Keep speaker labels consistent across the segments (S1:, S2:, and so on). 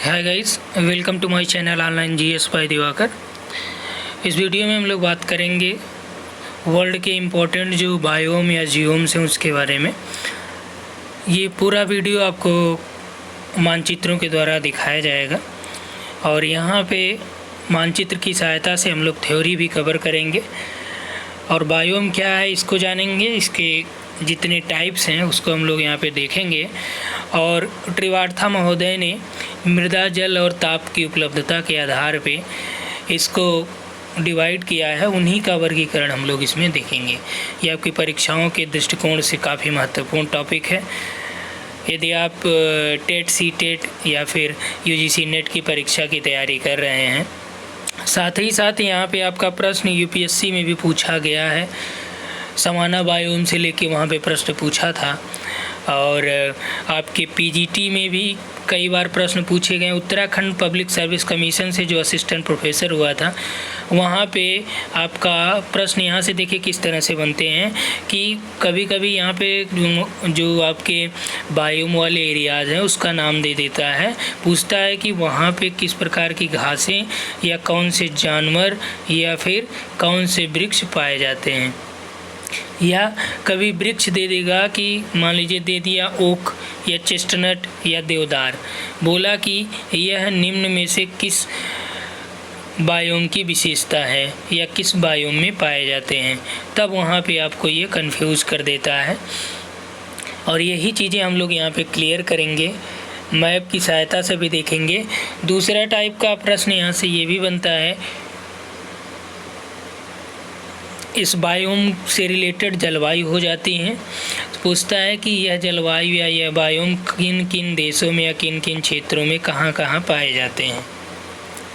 S1: Hi guys, welcome to my channel online GS by Diwakar. इस video में हम लोग बात करेंगे वर्ल्ड के इम्पोर्टेंट जो बायोम या जियोम्स हैं उसके बारे में। ये पूरा वीडियो आपको मानचित्रों के द्वारा दिखाया जाएगा और यहाँ पे मानचित्र की सहायता से हम लोग थ्योरी भी कवर करेंगे और बायोम क्या है इसको जानेंगे, इसके जितने टाइप्स हैं उसको हम लोग यहाँ पे देखेंगे। और त्रिवार्था महोदय ने मृदा, जल और ताप की उपलब्धता के आधार पे इसको डिवाइड किया है, उन्हीं का वर्गीकरण हम लोग इसमें देखेंगे। ये आपकी परीक्षाओं के दृष्टिकोण से काफ़ी महत्वपूर्ण टॉपिक है। यदि आप टेट, सी-टेट या फिर यूजीसी नेट की परीक्षा की तैयारी कर रहे हैं, साथ ही साथ यहाँ पे आपका प्रश्न यूपीएससी में भी पूछा गया है। समाना बायोम से लेके वहाँ पे प्रश्न पूछा था और आपके पीजीटी में भी कई बार प्रश्न पूछे गए। उत्तराखंड पब्लिक सर्विस कमीशन से जो असिस्टेंट प्रोफेसर हुआ था, वहाँ पे आपका प्रश्न यहाँ से देखिए किस तरह से बनते हैं कि कभी कभी यहाँ पे जो आपके बायोम वाले एरियाज़ हैं उसका नाम दे देता है, पूछता है कि वहाँ पे किस प्रकार की घासें या कौन से जानवर या फिर कौन से वृक्ष पाए जाते हैं। या कभी वृक्ष दे देगा कि मान लीजिए दे दिया ओक या चेस्टनट या देवदार, बोला कि यह निम्न में से किस बायोम की विशेषता है या किस बायोम में पाए जाते हैं, तब वहाँ पे आपको ये कंफ्यूज कर देता है। और यही चीज़ें हम लोग यहाँ पे क्लियर करेंगे, मैप की सहायता से भी देखेंगे। दूसरा टाइप का प्रश्न यहाँ से ये भी बनता है, इस बायोम से रिलेटेड जलवायु हो जाती हैं, पूछता है कि यह जलवायु या यह बायोम किन किन देशों में या किन किन क्षेत्रों में कहाँ कहाँ पाए जाते हैं।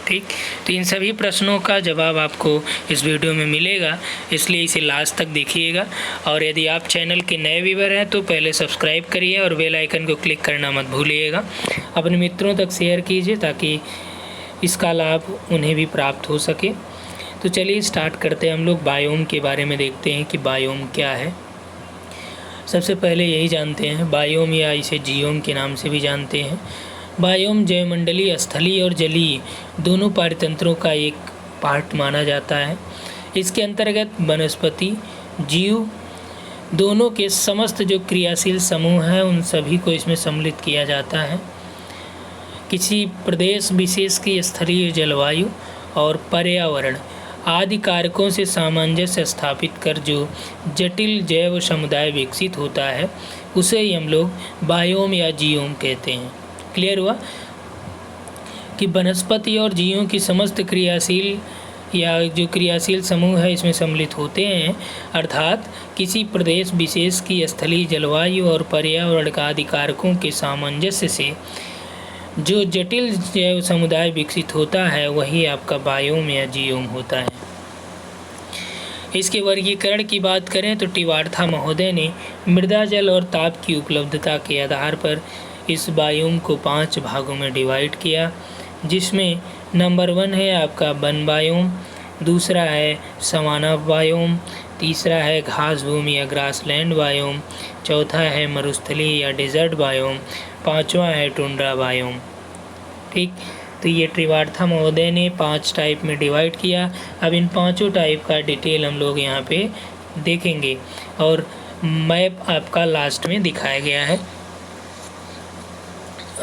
S1: ठीक, तो इन सभी प्रश्नों का जवाब आपको इस वीडियो में मिलेगा, इसलिए इसे लास्ट तक देखिएगा। और यदि आप चैनल के नए व्यूअर हैं तो पहले सब्सक्राइब करिए और बेल आइकन को क्लिक करना मत भूलिएगा। अपने मित्रों तक शेयर कीजिए ताकि इसका लाभ उन्हें भी प्राप्त हो सके। तो चलिए स्टार्ट करते हैं। हम लोग बायोम के बारे में देखते हैं कि बायोम क्या है। सबसे पहले यही जानते हैं, बायोम या इसे जियोम के नाम से भी जानते हैं। बायोम जैवमंडलीय, स्थलीय और जलीय दोनों पारितंत्रों का एक पार्ट माना जाता है। इसके अंतर्गत वनस्पति, जीव दोनों के समस्त जो क्रियाशील समूह हैं उन सभी को इसमें सम्मिलित किया जाता है। किसी प्रदेश विशेष की स्थलीय जलवायु और पर्यावरण आदि कारकों से सामंजस्य स्थापित कर जो जटिल जैव समुदाय विकसित होता है उसे ही हम लोग बायोम या जियोम कहते हैं। क्लियर हुआ कि वनस्पति और जीवों की समस्त क्रियाशील या जो क्रियाशील समूह है इसमें सम्मिलित होते हैं, अर्थात किसी प्रदेश विशेष की स्थलीय जलवायु और पर्यावरण आदि कारकों के सामंजस्य से जो जटिल जैव समुदाय विकसित होता है वही आपका बायोम या जियोम होता है। इसके वर्गीकरण की बात करें तो त्रिवार्था महोदय ने मृदा, जल और ताप की उपलब्धता के आधार पर इस बायोम को 5 भागों में डिवाइड किया, जिसमें नंबर 1 है आपका वन बायोम, दूसरा है सवाना बायोम, तीसरा है घास भूमि या ग्रासलैंड बायोम, चौथा है मरुस्थलीय या डेजर्ट बायोम, पांचवा है टुंड्रा बायोम। ठीक, तो ये त्रिवार्था महोदय ने 5 टाइप में डिवाइड किया। अब इन पांचों टाइप का डिटेल हम लोग यहाँ पे देखेंगे और मैप आपका लास्ट में दिखाया गया है।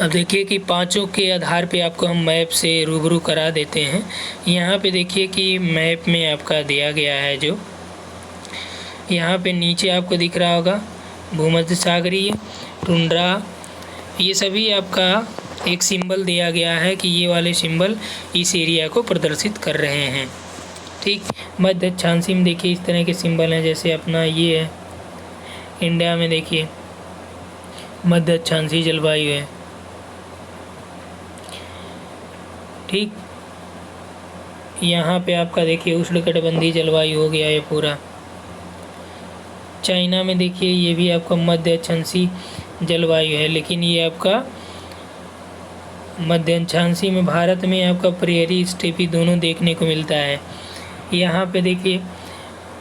S1: अब देखिए कि पांचों के आधार पे आपको हम मैप से रूबरू करा देते हैं। यहाँ पे देखिए कि मैप में आपका दिया गया है, जो यहाँ पे नीचे आपको दिख रहा होगा भूमध्य सागरीय, टुंड्रा, ये सभी आपका एक सिंबल दिया गया है कि ये वाले सिंबल इस एरिया को प्रदर्शित कर रहे हैं। ठीक, मध्य अक्षांशी में देखिए इस तरह के सिंबल हैं, जैसे अपना ये है इंडिया में, देखिए मध्य अक्षांशी जलवायु है। ठीक, यहाँ पे आपका देखिए उष्णकटिबंधीय जलवायु हो गया ये पूरा। चाइना में देखिए ये भी आपका मध्य अक्षांशी जलवायु है, लेकिन ये आपका मध्य अक्षांशी में भारत में आपका प्रेयरी, स्टेपी दोनों देखने को मिलता है। यहाँ पे देखिए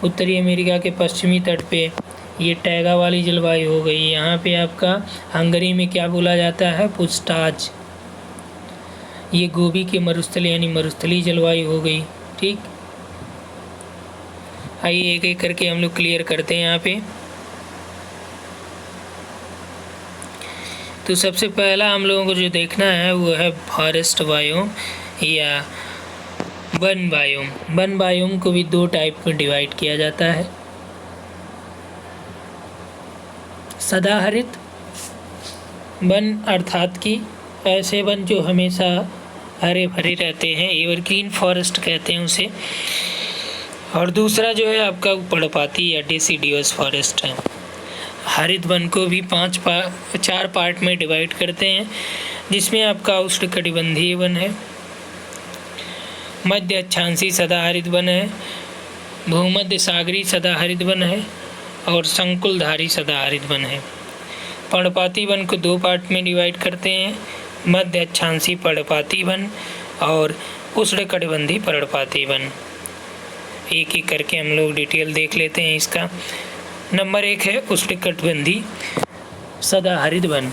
S1: उत्तरी अमेरिका के पश्चिमी तट पे ये टैगा वाली जलवायु हो गई। यहाँ पे आपका हंगरी में क्या बोला जाता है, पुस्ताज। ये गोबी के मरुस्थल यानी मरुस्थलीय जलवायु हो गई। ठीक, आइए एक एक करके हम लोग क्लियर करते हैं यहाँ पे। तो सबसे पहला हम लोगों को जो देखना है वो है फॉरेस्ट बायोम या वन बायोम। वन बायोम को भी दो टाइप में डिवाइड किया जाता है। सदाहरित वन अर्थात कि ऐसे वन जो हमेशा हरे भरे रहते हैं, एवरग्रीन फॉरेस्ट कहते हैं उसे। और दूसरा जो है आपका पर्णपाती या डेसिडियस फॉरेस्ट है। हरित वन को भी 4 पार्ट में डिवाइड करते हैं, जिसमें आपका उष्णकटिबंधीय वन है, मध्य अक्षांशीय सदाहरित वन है, भूमध्य सागरीय सदाहरित वन है और संकुलधारी सदाहरित वन है। पर्णपाती वन को 2 पार्ट में डिवाइड करते हैं, मध्य अक्षांशीय पर्णपाती वन और उष्णकटिबंधीय पर्णपाती वन। एक एक करके हम लोग डिटेल देख लेते हैं इसका। नंबर 1 है उष्णकटिबंधीय सदाहरित वन।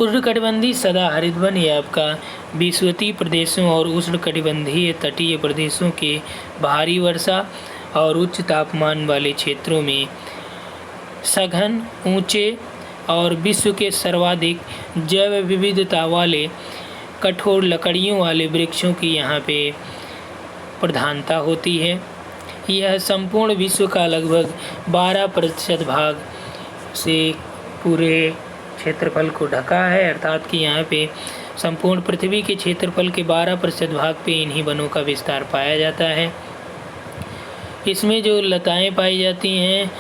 S1: उष्णकटिबंधीय सदाहरित वन यह आपका विषुवतीय प्रदेशों और उष्णकटिबंधीय तटीय प्रदेशों के भारी वर्षा और उच्च तापमान वाले क्षेत्रों में सघन, ऊंचे और विश्व के सर्वाधिक जैव विविधता वाले कठोर लकड़ियों वाले वृक्षों की यहाँ पे प्रधानता होती है। यह संपूर्ण विश्व का लगभग 12% भाग से पूरे क्षेत्रफल को ढका है, अर्थात कि यहाँ पे संपूर्ण पृथ्वी के क्षेत्रफल के 12% भाग पे इन्हीं वनों का विस्तार पाया जाता है। इसमें जो लताएं पाई जाती हैं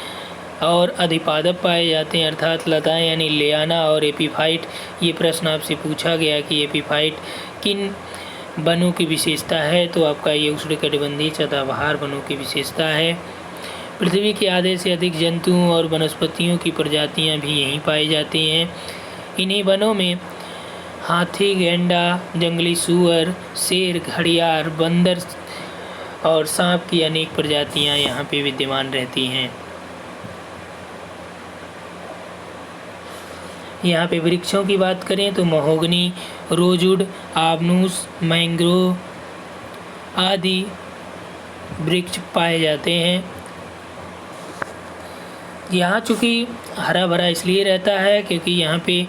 S1: और अधिपादप पाए जाते हैं, अर्थात लताएं यानी लियाना और एपीफाइट। ये प्रश्न आपसे पूछा गया कि एपीफाइट किन वनों की विशेषता है, तो आपका ये उष्णकटिबंधीय सदाबहार वनों की विशेषता है। पृथ्वी के आधे से अधिक जंतुओं और वनस्पतियों की प्रजातियां भी यहीं पाई जाती हैं। इन्हीं वनों में हाथी, गैंडा, जंगली सूअर, शेर, घड़ियाल, बंदर और सांप की अनेक प्रजातियां यहाँ पे विद्यमान रहती हैं। यहाँ पे वृक्षों की बात करें तो महोगनी, रोजवुड, आबनूस, मैंग्रोव आदि वृक्ष पाए जाते हैं। यहाँ चूँकि हरा भरा इसलिए रहता है क्योंकि यहाँ पे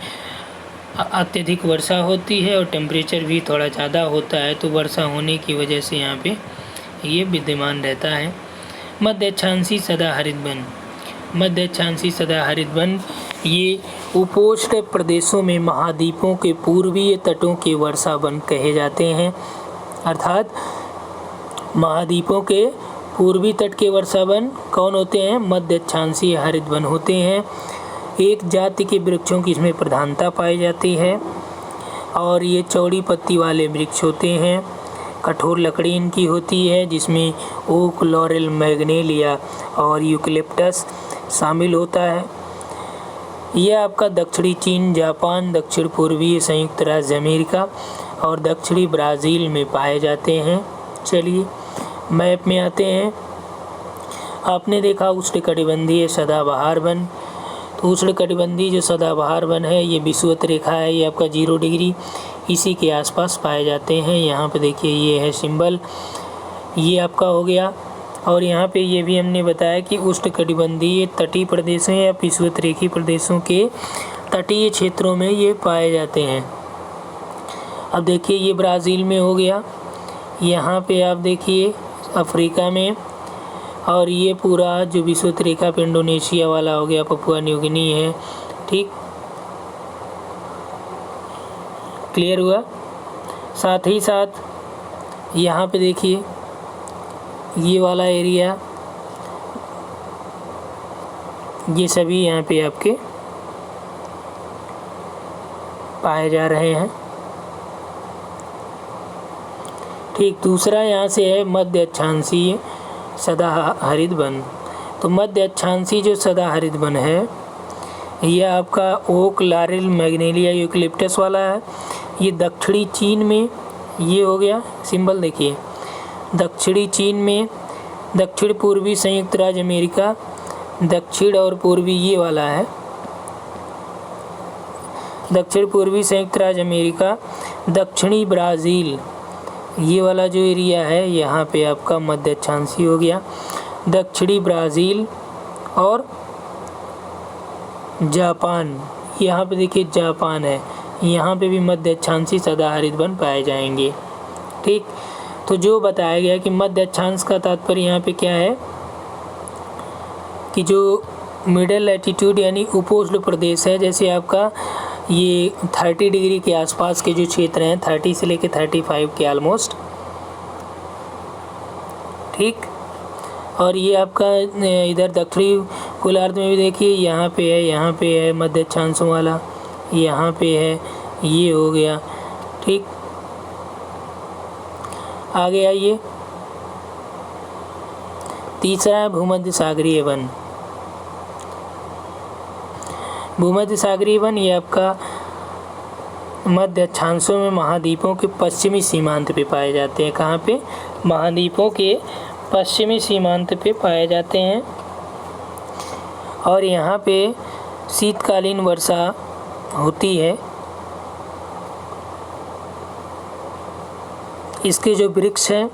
S1: अत्यधिक वर्षा होती है और टेम्परेचर भी थोड़ा ज़्यादा होता है, तो वर्षा होने की वजह से यहाँ पे ये विद्यमान रहता है। मध्य अक्षांशीय सदाहरित वन। मध्य अक्षांशीय सदाहरित वन ये उपोष्ण प्रदेशों में महाद्वीपों के पूर्वीय तटों के वर्षा वन कहे जाते हैं, अर्थात महाद्वीपों के पूर्वी तट के वर्षा वन कौन होते हैं? मध्य अक्षांशीय हरित वन होते हैं। एक जाति के वृक्षों की इसमें प्रधानता पाई जाती है और ये चौड़ी पत्ती वाले वृक्ष होते हैं। कठोर लकड़ी इनकी होती है, जिसमें ओक, लॉरेल, मैग्नोलिया और यूकलिप्टस शामिल होता है। यह आपका दक्षिणी चीन, जापान, दक्षिण पूर्वी संयुक्त राज्य अमेरिका और दक्षिणी ब्राज़ील में पाए जाते हैं। चलिए मैप में आते हैं। आपने देखा उष्णकटिबंधीय सदाबहार वन। तो उष्णकटिबंधीय जो सदाबहार वन है ये विषुवत रेखा है, ये आपका 0 डिग्री इसी के आसपास पाए जाते हैं। यहाँ पे देखिए ये है सिंबल, ये आपका हो गया। और यहाँ पे ये भी हमने बताया कि उष्णकटिबंधीय तटीय प्रदेशों या विषुवत रेखीय प्रदेशों के तटीय क्षेत्रों में ये पाए जाते हैं। अब देखिए ये ब्राज़ील में हो गया, यहाँ पे आप देखिए अफ्रीका में, और ये पूरा जो विषुवत रेखा पे इंडोनेशिया वाला हो गया, पपुआ न्यू गिनी है। ठीक, क्लियर हुआ? साथ ही साथ यहाँ पे देखिए ये वाला एरिया, ये सभी यहाँ पे आपके पाए जा रहे हैं। ठीक, दूसरा यहाँ से है मध्य अक्षांशीय सदाहरित वन। तो मध्य अक्षांशीय जो सदाहरित वन है यह आपका ओक, लॉरेल, मैग्नोलिया, यूकलिप्टस वाला है। ये दक्षिणी चीन में, ये हो गया सिंबल देखिए, दक्षिणी चीन में, दक्षिण पूर्वी संयुक्त राज्य अमेरिका, दक्षिण और पूर्वी ये वाला है, दक्षिण पूर्वी संयुक्त राज्य अमेरिका, दक्षिणी ब्राज़ील, ये वाला जो एरिया है यहाँ पे आपका मध्य अक्षांशीय हो गया। दक्षिणी ब्राज़ील और जापान, यहाँ पे देखिए जापान है, यहाँ पे भी मध्य अक्षांशीय सदाहरित वन पाए जाएंगे। ठीक, तो जो बताया गया कि मध्य अक्षांश का तात्पर्य यहाँ पे क्या है कि जो मिडल लैटिट्यूड यानी उपोष्ण प्रदेश है, जैसे आपका ये 30 डिग्री के आसपास के जो क्षेत्र हैं, 30 से लेकर 35 के ऑलमोस्ट। ठीक, और ये आपका इधर दक्षिणी गोलार्ध में भी देखिए यहाँ पे है मध्य अक्षांशों वाला, यहाँ पे है, ये हो गया। ठीक, आगे आइए, तीसरा है भूमध्य सागरीय वन। भूमध्य सागरीय वन ये आपका मध्य अक्षांशों में महाद्वीपों के पश्चिमी सीमांत पे पाए जाते हैं। कहाँ पे? महाद्वीपों के पश्चिमी सीमांत पे पाए जाते हैं और यहाँ पे शीतकालीन वर्षा होती है। इसके जो वृक्ष हैं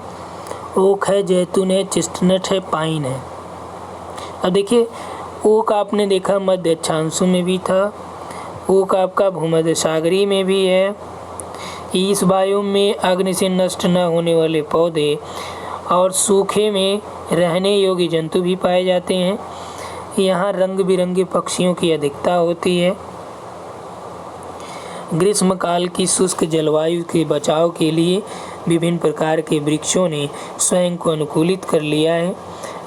S1: ओक है, जैतून है, चेस्टनट है, पाइन है। अब देखिए ओक आपने देखा मध्य अक्षांशों में भी था, ओक आपका भूमध्य सागरीय में भी है। इस बायोम में अग्नि से नष्ट न होने वाले पौधे और सूखे में रहने योग्य जंतु भी पाए जाते हैं। यहाँ रंग बिरंगे पक्षियों की अधिकता होती है। ग्रीष्मकाल की शुष्क जलवायु के बचाव के लिए विभिन्न प्रकार के वृक्षों ने स्वयं को अनुकूलित कर लिया है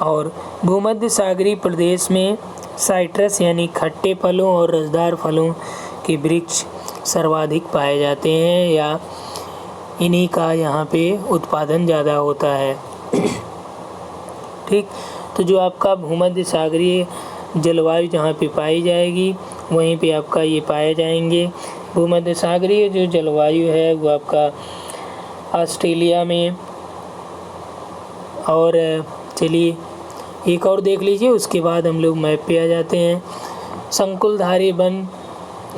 S1: और भूमध्य सागरीय प्रदेश में साइट्रस यानी खट्टे फलों और रसदार फलों के वृक्ष सर्वाधिक पाए जाते हैं या इन्हीं का यहाँ पे उत्पादन ज़्यादा होता है। ठीक, तो जो आपका भूमध्य सागरीय जलवायु जहाँ पे पाई जाएगी वहीं पे आपका ये पाए जाएंगे। भूमध्य सागरीय जो जलवायु है वो आपका ऑस्ट्रेलिया में, और चलिए एक और देख लीजिए, उसके बाद हम लोग मैप पे आ जाते हैं। संकुलधारी वन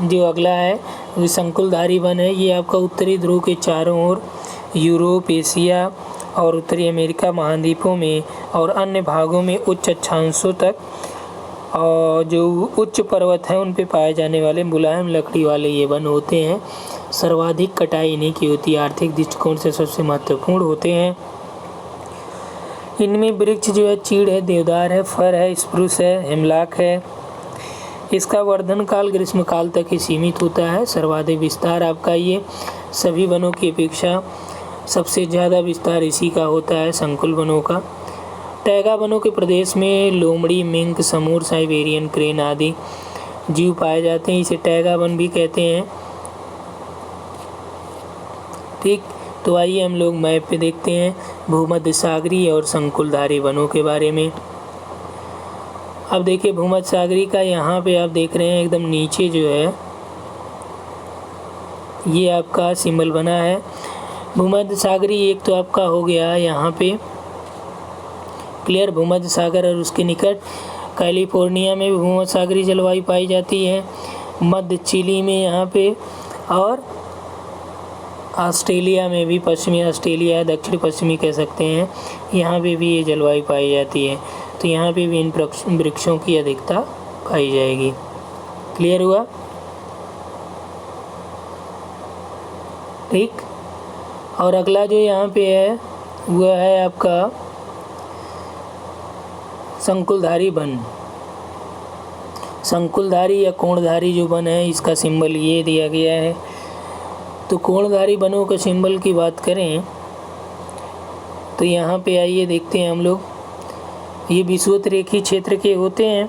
S1: जो अगला है वो संकुलधारी वन है। ये आपका उत्तरी ध्रुव के चारों ओर यूरोप, एशिया और उत्तरी अमेरिका महाद्वीपों में और अन्य भागों में उच्च अक्षांशों तक और जो उच्च पर्वत हैं उन पे पाए जाने वाले मुलायम लकड़ी वाले ये वन होते हैं। सर्वाधिक कटाई इन्हीं की होती है, आर्थिक दृष्टिकोण से सबसे महत्वपूर्ण होते हैं। इनमें वृक्ष जो है चीड़ है, देवदार है, फर है, स्प्रूस है, हेमलॉक है। इसका वर्धन काल ग्रीष्म काल तक ही सीमित होता है। सर्वाधिक विस्तार आपका ये सभी वनों की अपेक्षा सबसे ज़्यादा विस्तार इसी का होता है, संकुल वनों का। टैगा वनों के प्रदेश में लोमड़ी, मिंक, समूर, साइबेरियन क्रेन आदि जीव पाए जाते हैं। इसे टैगा वन भी कहते हैं। ठीक, तो आइए हम लोग मैप पे देखते हैं भूमध्य सागरीय और संकुलधारी वनों के बारे में। अब देखिए भूमध्य सागरीय का यहाँ पे आप देख रहे हैं एकदम नीचे जो है ये आपका सिंबल बना है। भूमध्य सागरीय एक तो आपका हो गया यहाँ पे क्लियर भूमध्य सागर और उसके निकट कैलिफोर्निया में भी भूमध्य सागरीय जलवायु पाई जाती है, मध्य चिली में यहाँ पे, और ऑस्ट्रेलिया में भी, पश्चिमी ऑस्ट्रेलिया है, दक्षिण पश्चिमी कह सकते हैं, यहाँ पे भी ये जलवायु पाई जाती है। तो यहाँ पे भी इन वृक्षों की अधिकता पाई जाएगी। क्लियर हुआ? ठीक, और अगला जो यहाँ पे है वह है आपका संकुलधारी वन। संकुलधारी या कोणधारी जो वन है इसका सिंबल ये दिया गया है। तो कोणधारी वनों के सिंबल की बात करें तो यहाँ पे आइए देखते हैं हम लोग, ये विषुवत-रेखीय क्षेत्र के होते हैं,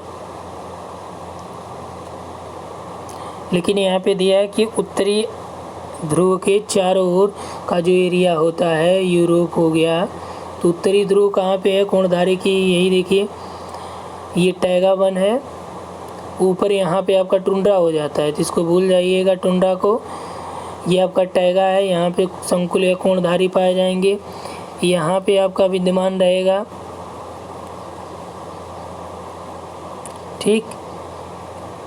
S1: लेकिन यहाँ पे दिया है कि उत्तरी ध्रुव के चारों ओर का जो एरिया होता है, यूरोप हो गया, तो उत्तरी ध्रुव कहाँ पे है कोणधारी की, यही देखिए ये टैगा वन है। ऊपर यहाँ पे आपका टुंड्रा हो जाता है, तो इसको भूल जाइएगा टुंड्रा को। ये आपका टैगा है, यहाँ पे संकुल या कोणधारी पाए जाएंगे, यहाँ पे आपका विद्यमान रहेगा। ठीक,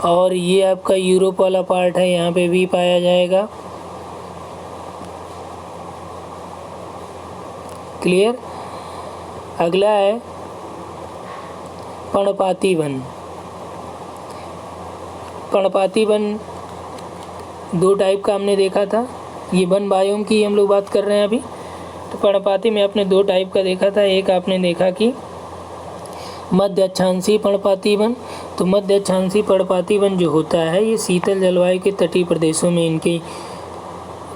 S1: और ये आपका यूरोप वाला पार्ट है, यहाँ पे भी पाया जाएगा। क्लियर। अगला है पर्णपाती वन। पर्णपाती वन दो टाइप का हमने देखा था, ये वन बायोम की हम लोग बात कर रहे हैं अभी। तो पर्णपाती में आपने दो टाइप का देखा था, एक आपने देखा कि मध्य अक्षांशीय पर्णपाती वन। तो मध्य अक्षांशीय पर्णपाती वन जो होता है ये शीतल जलवायु के तटीय प्रदेशों में इनकी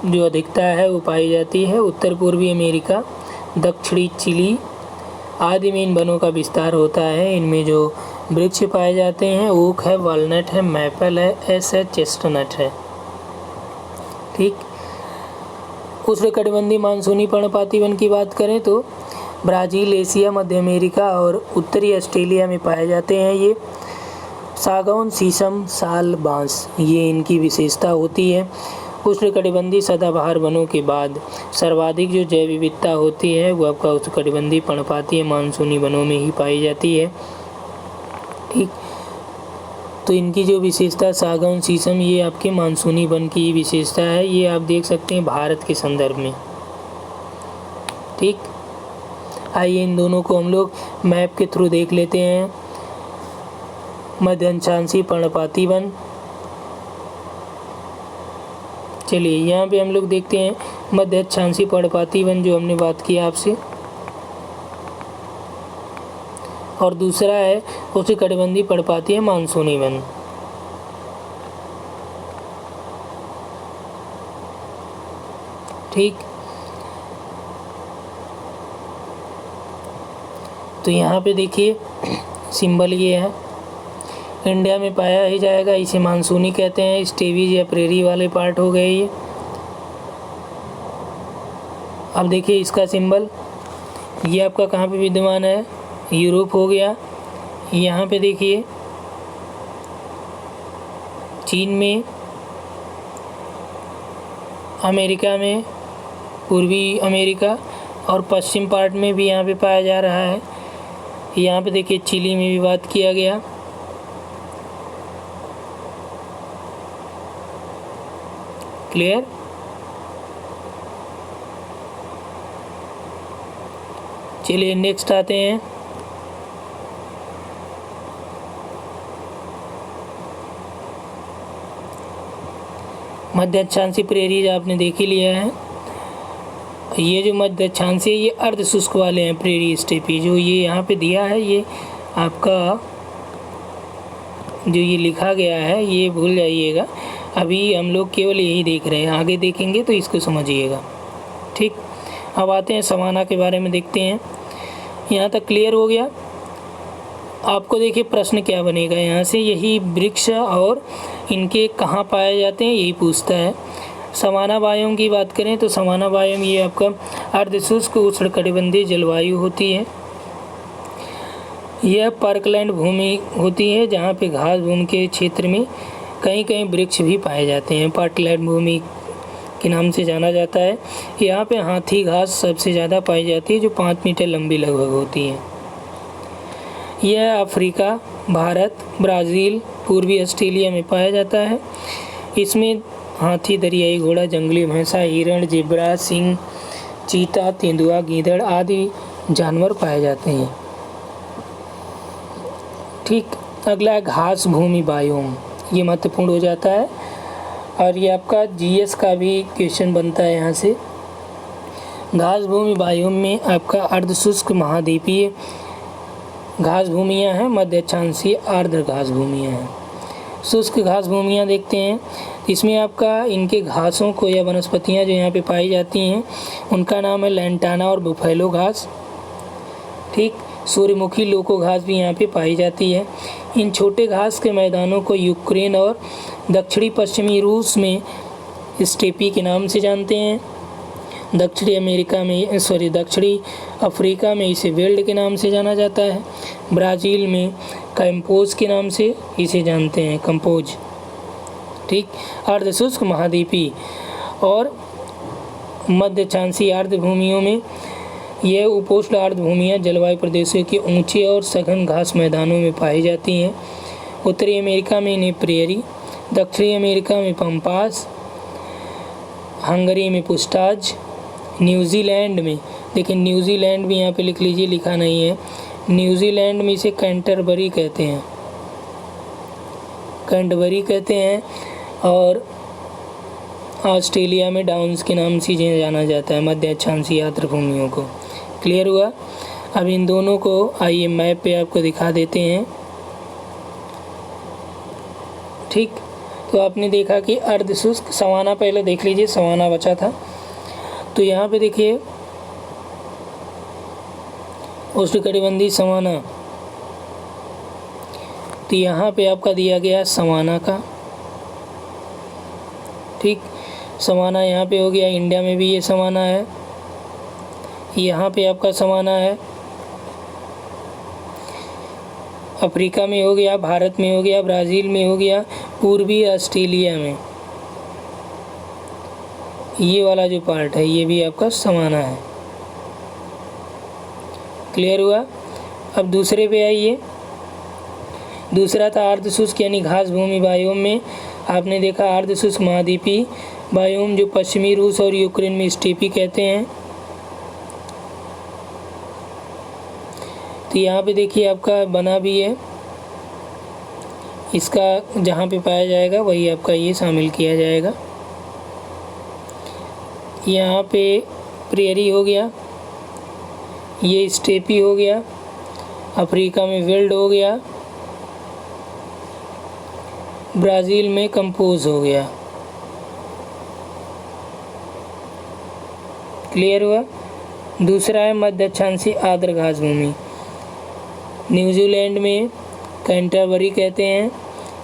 S1: जो अधिकता है वो पाई जाती है। उत्तर पूर्वी अमेरिका, दक्षिणी चिली आदि में इन वनों का विस्तार होता है। इनमें जो वृक्ष पाए जाते हैं ओक है, वालनट है, मैपल है, एस है, चेस्टनट है। ठीक। उष्णकटिबंधीय मानसूनी पर्णपाती वन की बात करें तो ब्राज़ील, एशिया, मध्य अमेरिका और उत्तरी ऑस्ट्रेलिया में पाए जाते हैं। ये सागौन, शीशम, साल, बांस ये इनकी विशेषता होती है। उष्णकटिबंधीय सदाबहार वनों के बाद सर्वाधिक जो जैव विविधता होती है वो आपका उष्णकटिबंधीय पर्णपाती मानसूनी वनों में ही पाई जाती है। ठीक। तो इनकी जो विशेषता सागौन, शीशम ये आपके मानसूनी वन की विशेषता है। ये आप देख सकते हैं भारत के संदर्भ में। ठीक। आइए इन दोनों को हम लोग मैप के थ्रू देख लेते हैं। मध्य अक्षांशीय पर्णपाती वन, चलिए यहाँ पे हम लोग देखते हैं मध्य अक्षांशीय पर्णपाती वन जो हमने बात की आपसे, और दूसरा है उष्णकटिबंधीय पर्णपाती मानसूनी वन। ठीक। तो यहाँ पे देखिए सिंबल ये है, इंडिया में पाया ही जाएगा, इसे मानसूनी कहते हैं। स्टेवीज या प्रेरी वाले पार्ट हो गए ये। अब देखिए इसका सिंबल, ये आपका कहाँ पे विद्यमान है, यूरोप हो गया। यहाँ पे देखिए चीन में, अमेरिका में, पूर्वी अमेरिका और पश्चिम पार्ट में भी यहाँ पे पाया जा रहा है। यहाँ पे देखिए चिली में भी बात किया गया। क्लियर। चलिए नेक्स्ट आते हैं। मध्य अक्षांशीय प्रेरीज आपने देख ही लिया है। ये जो मध्य अक्षांशीय ये अर्ध शुष्क वाले हैं प्रेरी स्टेपी, जो ये यहाँ पे दिया है ये आपका जो ये लिखा गया है ये भूल जाइएगा, अभी हम लोग केवल यही देख रहे हैं, आगे देखेंगे तो इसको समझिएगा। ठीक। अब आते हैं सवाना के बारे में देखते हैं। यहाँ तक क्लियर हो गया आपको। देखिए प्रश्न क्या बनेगा यहाँ से, यही वृक्ष और इनके कहाँ पाए जाते हैं यही पूछता है। सवाना बायोम की बात करें तो सवाना बायोम ये आपका अर्धशुष्क उष्णकटिबंधीय जलवायु होती है। यह पार्कलैंड भूमि होती है जहाँ पे घास भूमि के क्षेत्र में कहीं कहीं वृक्ष भी पाए जाते हैं। पार्कलैंड भूमि के नाम से जाना जाता है। यहाँ पे हाथी घास सबसे ज़्यादा पाई जाती है जो 5 मीटर लंबी लगभग होती है। यह अफ्रीका, भारत, ब्राज़ील, पूर्वी ऑस्ट्रेलिया में पाया जाता है। इसमें हाथी, दरियाई घोड़ा, जंगली भैंसा, हिरण, ज़ेब्रा, सिंह, चीता, तेंदुआ, गीदड़ आदि जानवर पाए जाते हैं। ठीक। अगला है घास भूमि बायोम, ये महत्वपूर्ण हो जाता है और ये आपका जीएस का भी क्वेश्चन बनता है यहाँ से। घास भूमि बायोम में आपका अर्धशुष्क महाद्वीपीय घास भूमियाँ हैं, मध्य अक्षांशीय आर्द्र घास भूमियाँ हैं। शुष्क घास भूमियाँ देखते हैं, इसमें आपका इनके घासों को या वनस्पतियाँ जो यहाँ पे पाई जाती हैं उनका नाम है लैंटाना और बुफेलो घास। ठीक। सूर्यमुखी लोको घास भी यहाँ पे पाई जाती है। इन छोटे घास के मैदानों को यूक्रेन और दक्षिणी पश्चिमी रूस में स्टेपी के नाम से जानते हैं। दक्षिणी अफ्रीका में इसे वेल्ड के नाम से जाना जाता है। ब्राज़ील में कैम्पोज के नाम से इसे जानते हैं, कंपोज। ठीक। अर्धशुष्क महाद्वीपी और मध्य अक्षांशीय आर्द्र भूमियों में यह उपोष्ण आर्द्र भूमियाँ जलवायु प्रदेशों के ऊंचे और सघन घास मैदानों में पाई जाती हैं। उत्तरी अमेरिका में इन्हें प्रेयरी, दक्षिणी अमेरिका में पम्पास, हंगरी में पुस्ताज, न्यूजीलैंड में, देखिए न्यूजीलैंड भी यहाँ पे लिख लीजिए, लिखा नहीं है, न्यूजीलैंड में इसे कैंटरबरी कहते हैं, कैंटरबरी कहते हैं। और ऑस्ट्रेलिया में डाउन्स के नाम से जाना जाता है मध्य अक्षांशीय आर्द्र भूमियों को। क्लियर हुआ? अब इन दोनों को आइए मैप पे आपको दिखा देते हैं। ठीक, तो आपने देखा कि अर्धशुष्क सवाना, पहले देख लीजिए सवाना बचा था, तो यहाँ पे देखिए उष्णकटिबंधीय सवाना, तो यहाँ पे आपका दिया गया सवाना का। ठीक, सवाना यहाँ पे हो गया, इंडिया में भी ये सवाना है, यहाँ पे आपका सवाना है, अफ्रीका में हो गया, भारत में हो गया, ब्राज़ील में हो गया, पूर्वी ऑस्ट्रेलिया में ये वाला जो पार्ट है ये भी आपका सवाना है। क्लियर हुआ? अब दूसरे पे आइए। दूसरा था अर्धशुष्क यानी घास भूमि बायोम में आपने देखा अर्धशुष्क महाद्वीपीय बायोम जो पश्चिमी रूस और यूक्रेन में स्टेपी कहते हैं। तो यहाँ पे देखिए आपका बना भी है, इसका जहाँ पे पाया जाएगा वही आपका ये शामिल किया जाएगा। यहाँ पे प्रेयरी हो गया, ये स्टेपी हो गया, अफ्रीका में विल्ड हो गया, ब्राज़ील में कंपोज हो गया। क्लियर हुआ? दूसरा है मध्य अक्षांशीय आर्द्र घास भूमि, न्यूजीलैंड में कैंटरबरी कहते हैं,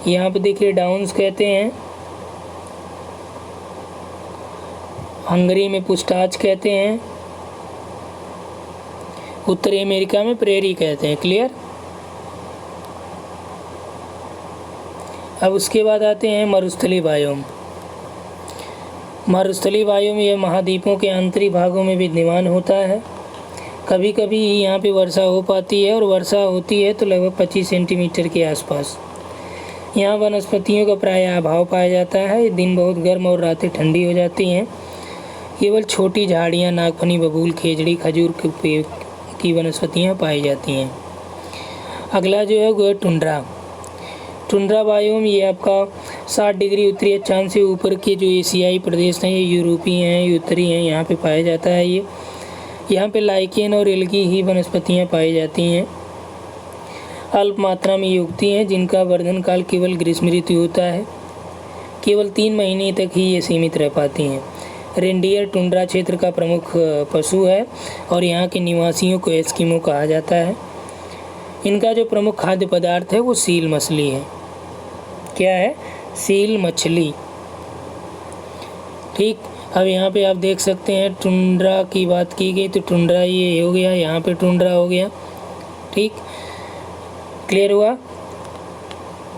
S1: यहाँ पे देखिए डाउन्स कहते हैं, हंगरी में पुस्ताज कहते हैं, उत्तरी अमेरिका में प्रेयरी कहते हैं। क्लियर? अब उसके बाद आते हैं मरुस्थलीय बायोम। मरुस्थलीय बायोम यह महाद्वीपों के आंतरिक भागों में विद्यमान होता है। कभी कभी यहाँ पे वर्षा हो पाती है और वर्षा होती है तो लगभग 25 सेंटीमीटर के आसपास। यहाँ वनस्पतियों का प्रायः अभाव पाया जाता है, दिन बहुत गर्म और रातें ठंडी हो जाती हैं। केवल छोटी झाड़ियाँ, नागफनी, बबूल, खेजड़ी, खजूर के पेड़ की वनस्पतियाँ पाई जाती हैं। अगला जो है वो है टुंड्रा। टुंड्रा बायोम ये आपका 60 डिग्री उत्तरी अक्षांश से ऊपर के जो एशियाई प्रदेश हैं, ये यूरोपीय हैं, उत्तरी हैं, यहाँ पे पाया जाता है। ये यहाँ पे लाइकेन और एल्गी ही वनस्पतियाँ पाई जाती हैं। अल्प मात्रा में ये उगती हैं, जिनका वर्धन काल केवल ग्रीष्म ऋतु होता है। केवल 3 महीने तक ही ये सीमित रह पाती हैं। रेंडियर टुंड्रा क्षेत्र का प्रमुख पशु है और यहाँ के निवासियों को एस्किमो कहा जाता है। इनका जो प्रमुख खाद्य पदार्थ है वो सील मछली है। क्या है? सील मछली। ठीक, अब यहाँ पे आप देख सकते हैं टुंड्रा की बात की गई तो टुंड्रा ये हो गया, यहाँ पे टुंड्रा हो गया। ठीक, क्लियर हुआ?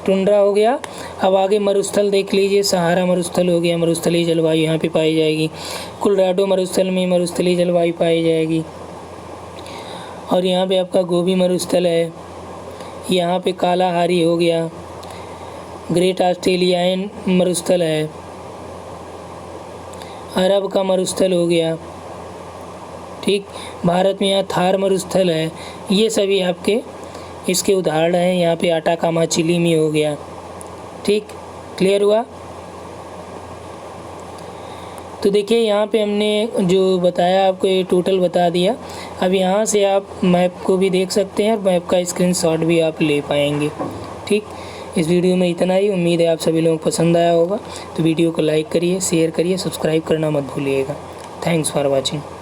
S1: टुंड्रा हो गया। अब आगे मरुस्थल देख लीजिए, सहारा मरुस्थल हो गया, मरुस्थलीय जलवायु यहाँ पे पाई जाएगी। कोलोराडो मरुस्थल में मरुस्थलीय जलवायु पाई जाएगी। और यहाँ पे आपका गोबी मरुस्थल है, यहाँ पे कालाहारी हो गया, ग्रेट ऑस्ट्रेलियान मरुस्थल है, अरब का मरुस्थल हो गया। ठीक, भारत में यहाँ थार मरुस्थल है। ये सभी आपके इसके उदाहरण हैं। यहाँ पे आटाकामा चिली में हो गया। ठीक, क्लियर हुआ? तो देखिए यहाँ पे हमने जो बताया आपको ये टोटल बता दिया। अब यहाँ से आप मैप को भी देख सकते हैं और मैप का स्क्रीनशॉट भी आप ले पाएंगे। ठीक, इस वीडियो में इतना ही। उम्मीद है आप सभी लोगों को पसंद आया होगा। तो वीडियो को लाइक करिए, शेयर करिए, सब्सक्राइब करना मत भूलिएगा। Thanks for watching.